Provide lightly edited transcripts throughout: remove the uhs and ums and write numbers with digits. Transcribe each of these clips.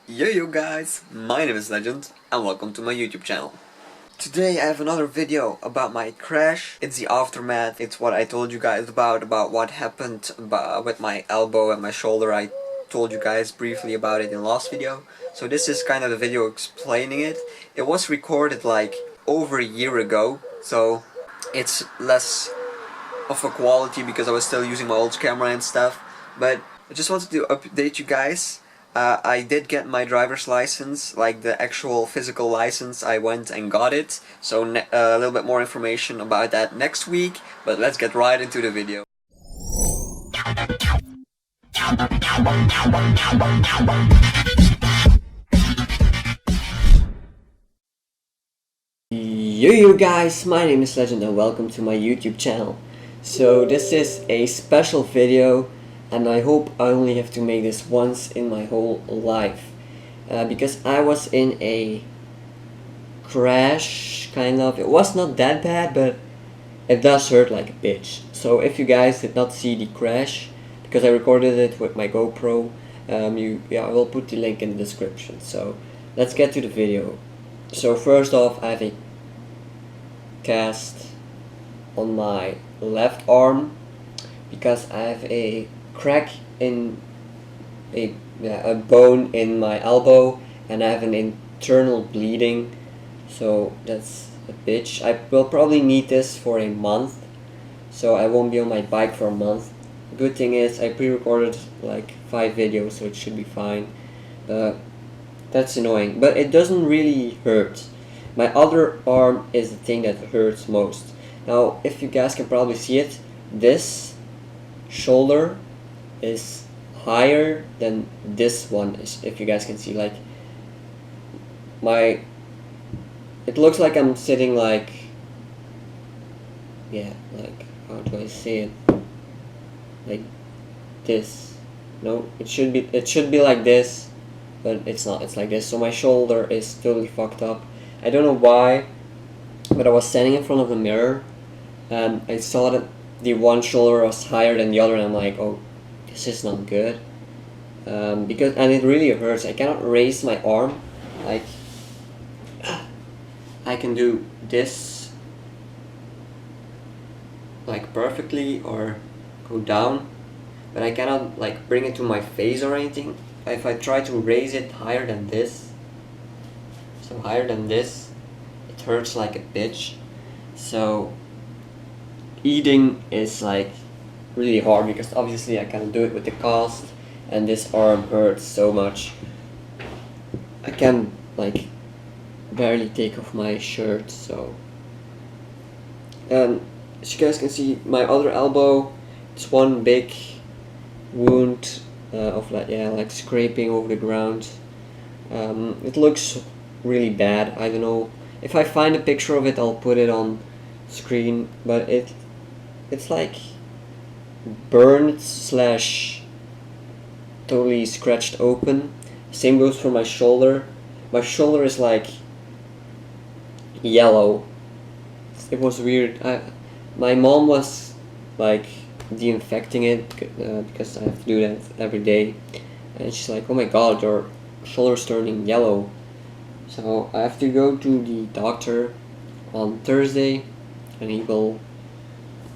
Yo guys, my name is Legend and welcome to my YouTube channel. Today I have another video about my crash. It's the aftermath, it's what I told you guys about what happened with my elbow and my shoulder. I told you guys briefly about it in the last video. So this is kind of the video explaining it. It was recorded like over a year ago, so it's less of a quality because I was still using my old camera and stuff. But I just wanted to update you guys. I did get my driver's license, like the actual physical license. I went and got it, so a little bit more information about that next week, but let's get right into the video. Yo guys, my name is Legend and welcome to my YouTube channel. So this is a special video and I hope I only have to make this once in my whole life, because I was in a crash, kind of. It was not that bad, but it does hurt like a bitch. So if you guys did not see the crash, because I recorded it with my GoPro, I will put the link in the description. So let's get to the video. So first off, I have a cast on my left arm because I have a crack in a bone in my elbow and I have an internal bleeding, so that's a bitch. I will probably need this for a month, so I won't be on my bike for a month. Good thing is I pre-recorded like 5 videos, so it should be fine. That's annoying, but it doesn't really hurt. My other arm is the thing that hurts most. Now if you guys can probably see it, this shoulder is higher than this one is, if you guys can see. Like it looks like I'm sitting like, like, how do I say it, like this. No, it should be like this, but it's not. It's like this. So my shoulder is totally fucked up. I don't know why, but I was standing in front of the mirror and I saw that the one shoulder was higher than the other and I'm like, oh, this is not good, and it really hurts. I cannot raise my arm. Like I can do this like perfectly or go down, but I cannot like bring it to my face or anything. If I try to raise it higher than this, so higher than this, it hurts like a bitch. So eating is like really hard because obviously I can't do it with the cast, and this arm hurts so much. I can like barely take off my shirt. So as you guys can see, my other elbow, it's one big wound of like scraping over the ground. It looks really bad. I don't know if I find a picture of it, I'll put it on screen, but it's like burned slash totally scratched open. Same goes for my shoulder. My shoulder is like yellow. It was weird. My mom was like disinfecting it because I have to do that every day, and she's like, oh my god, your shoulder's turning yellow. So I have to go to the doctor on Thursday and he will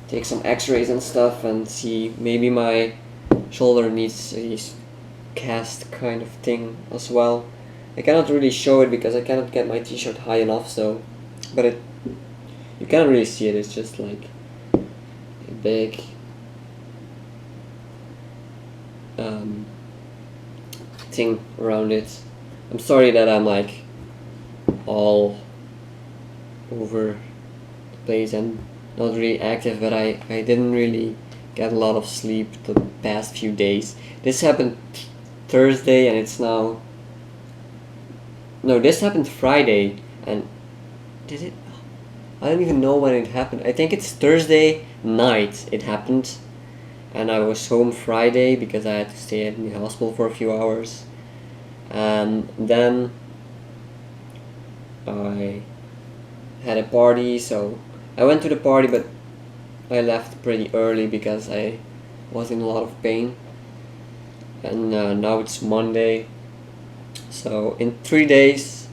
take some x-rays and stuff and see, maybe my shoulder needs a cast kind of thing as well. I cannot really show it because I cannot get my t-shirt high enough, so, but you can't really see it. It's just like a big thing around it. I'm sorry that I'm like all over the place and not really active, but I didn't really get a lot of sleep the past few days. This happened Thursday and it's now, no, this happened Friday, and did it? I don't even know when it happened. I think it's Thursday night it happened, and I was home Friday because I had to stay in the hospital for a few hours, and then I had a party, so I went to the party, but I left pretty early because I was in a lot of pain. And now it's Monday, So in 3 days,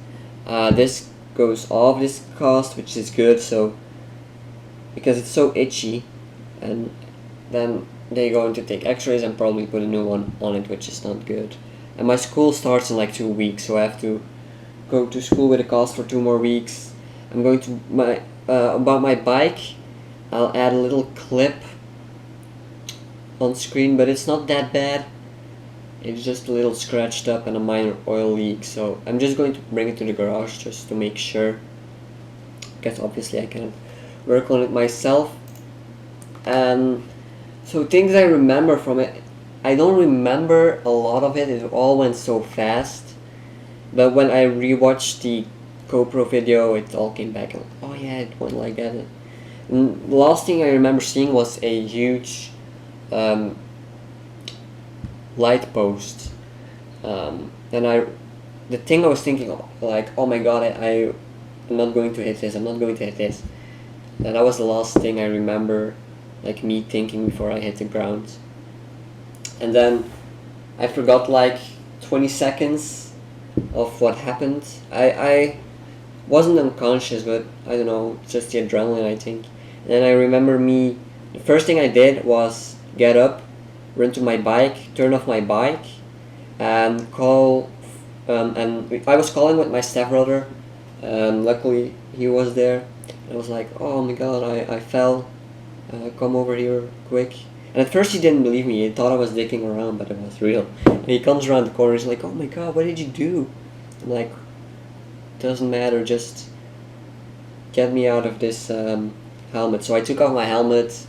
this goes off this cost, which is good. So because it's so itchy, and then they're going to take x-rays and probably put a new one on it, which is not good. And my school starts in like 2 weeks, so I have to go to school with a cast for 2 more weeks. I'm going to about my bike, I'll add a little clip on screen, but it's not that bad. It's just a little scratched up and a minor oil leak, so I'm just going to bring it to the garage just to make sure, because obviously I can't work on it myself. And so things I remember from it, I don't remember a lot of it. It all went so fast, but when I rewatched the GoPro video, it all came back and oh yeah, it went like that. And the last thing I remember seeing was a huge light post, and the thing I was thinking of, like, oh my god, I'm not going to hit this, I'm not going to hit this. And that was the last thing I remember, like, me thinking before I hit the ground. And then I forgot like 20 seconds of what happened. I wasn't unconscious, but I don't know, just the adrenaline, I think. And then I remember the first thing I did was get up, run to my bike, turn off my bike, and call, and I was calling with my stepbrother, and luckily he was there. I was like, oh my god, I fell, come over here quick. And at first he didn't believe me, he thought I was dicking around, but it was real. And he comes around the corner, he's like, oh my god, what did you do? I'm like, doesn't matter, just get me out of this helmet. So I took off my helmet,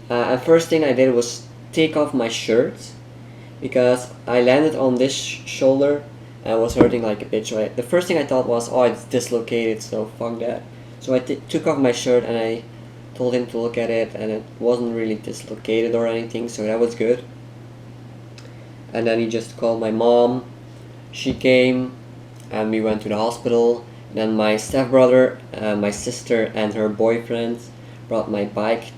and first thing I did was take off my shirt, because I landed on this shoulder and I was hurting like a bitch. So the first thing I thought was, oh, it's dislocated, so fuck that. So I took off my shirt and I told him to look at it, and it wasn't really dislocated or anything, so that was good. And then he just called my mom, she came, and we went to the hospital. Then my stepbrother, my sister and her boyfriend brought my bike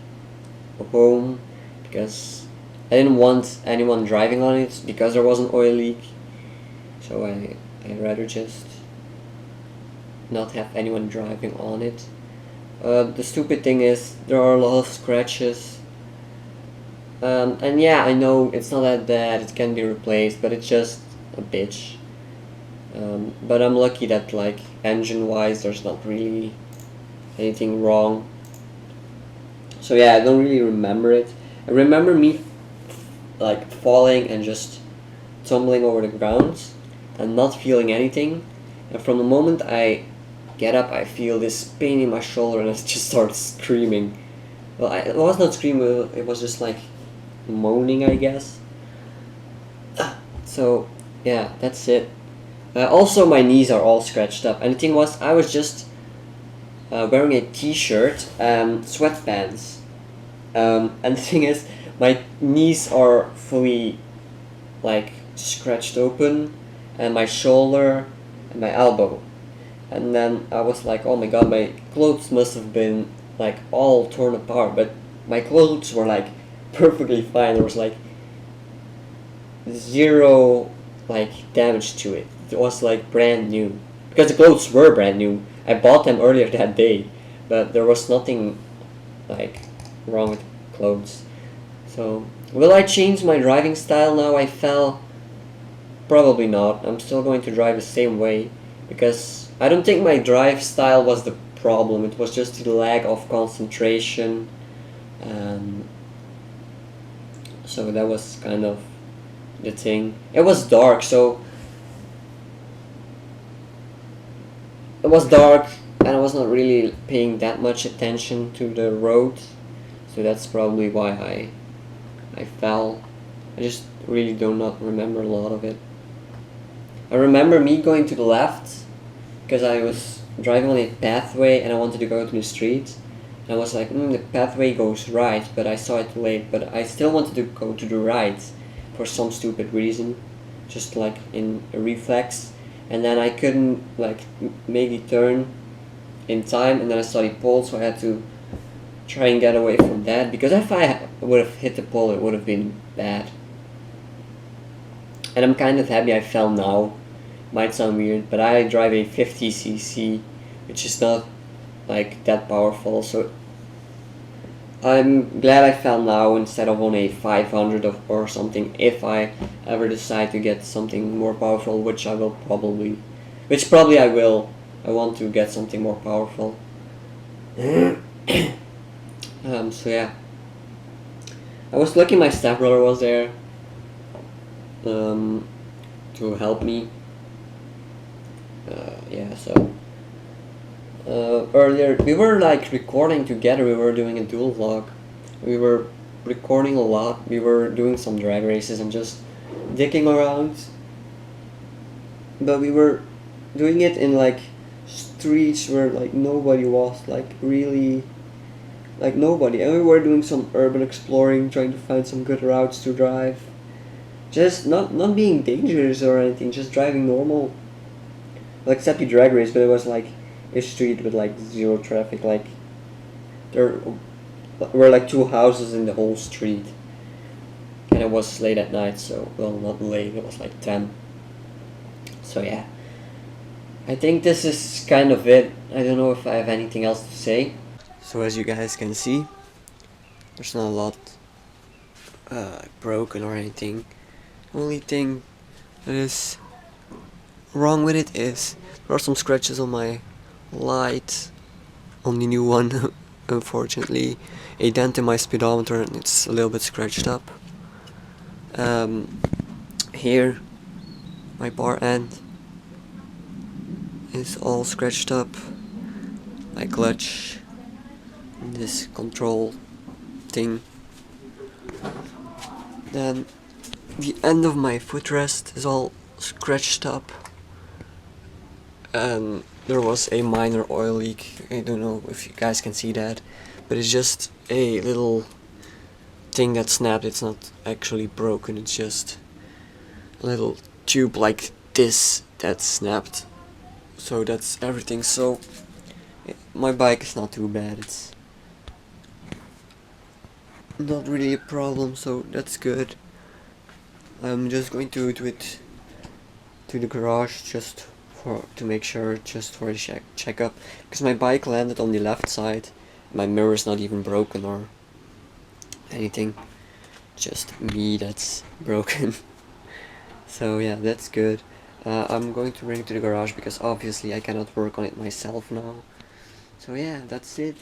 home, because I didn't want anyone driving on it because there was an oil leak. So I'd rather just not have anyone driving on it. The stupid thing is there are a lot of scratches. And yeah, I know it's not that bad, it can be replaced, but it's just a bitch. But I'm lucky that, like, engine wise there's not really anything wrong. So yeah, I don't really remember it. I remember me like falling and just tumbling over the ground and not feeling anything. And from the moment I get up, I feel this pain in my shoulder and I just start screaming. Well, it was not screaming, it was just like moaning, I guess. So yeah, that's it. Also, my knees are all scratched up, and the thing was, I was just wearing a t-shirt and sweatpants, and the thing is, my knees are fully like scratched open, and my shoulder and my elbow. And then I was like, oh my god, my clothes must have been like all torn apart, but my clothes were like perfectly fine. There was like zero like damage to it. It was like brand new, because the clothes were brand new. I bought them earlier that day, but there was nothing like wrong with clothes. So will I change my driving style now I fell? Probably not. I'm still going to drive the same way, because I don't think my drive style was the problem. It was just the lack of concentration. So that was kind of the thing. It was dark, so it was dark and I was not really paying that much attention to the road, so that's probably why I fell. I just really do not remember a lot of it. I remember me going to the left because I was driving on a pathway and I wanted to go to the street, and I was like, the pathway goes right, but I saw it late, but I still wanted to go to the right for some stupid reason, just like in a reflex. And then I couldn't like make the turn in time, and then I saw the pole, so I had to try and get away from that, because if I would have hit the pole, it would have been bad. And I'm kind of happy I fell now, Might sound weird, but I drive a 50cc, which is not like that powerful, so I'm glad I found now instead of on a 500 or something, if I ever decide to get something more powerful, which I will probably, I will. I want to get something more powerful. So yeah. I was lucky my stepbrother was there to help me. Yeah, so earlier we were like recording together. We were doing a dual vlog. We were recording a lot. We were doing some drag races and just dicking around. But we were doing it in like streets where like nobody was, like really, like nobody. And we were doing some urban exploring, trying to find some good routes to drive. Just not being dangerous or anything, just driving normal. Well, except the drag race, but it was like a street with like zero traffic. Like there were like 2 houses in the whole street, and it was late at night. So well, not late. It was like 10. So yeah, I think this is kind of it. I don't know if I have anything else to say. So as you guys can see, there's not a lot broken or anything. Only thing that is wrong with it is there are some scratches on my light, on the new one. Unfortunately, a dent in my speedometer, and it's a little bit scratched up. Here my bar end is all scratched up, my clutch, this control thing. Then the end of my footrest is all scratched up, and there was a minor oil leak. I don't know if you guys can see that, but it's just a little thing that snapped. It's not actually broken, it's just a little tube like this that snapped. So that's everything. So my bike is not too bad, it's not really a problem, so that's good. I'm just going to do it to the garage just to make sure, just for a checkup, because my bike landed on the left side. My mirror is not even broken or anything, just me that's broken. So yeah, that's good. I'm going to bring it to the garage because obviously I cannot work on it myself now. So yeah, that's it.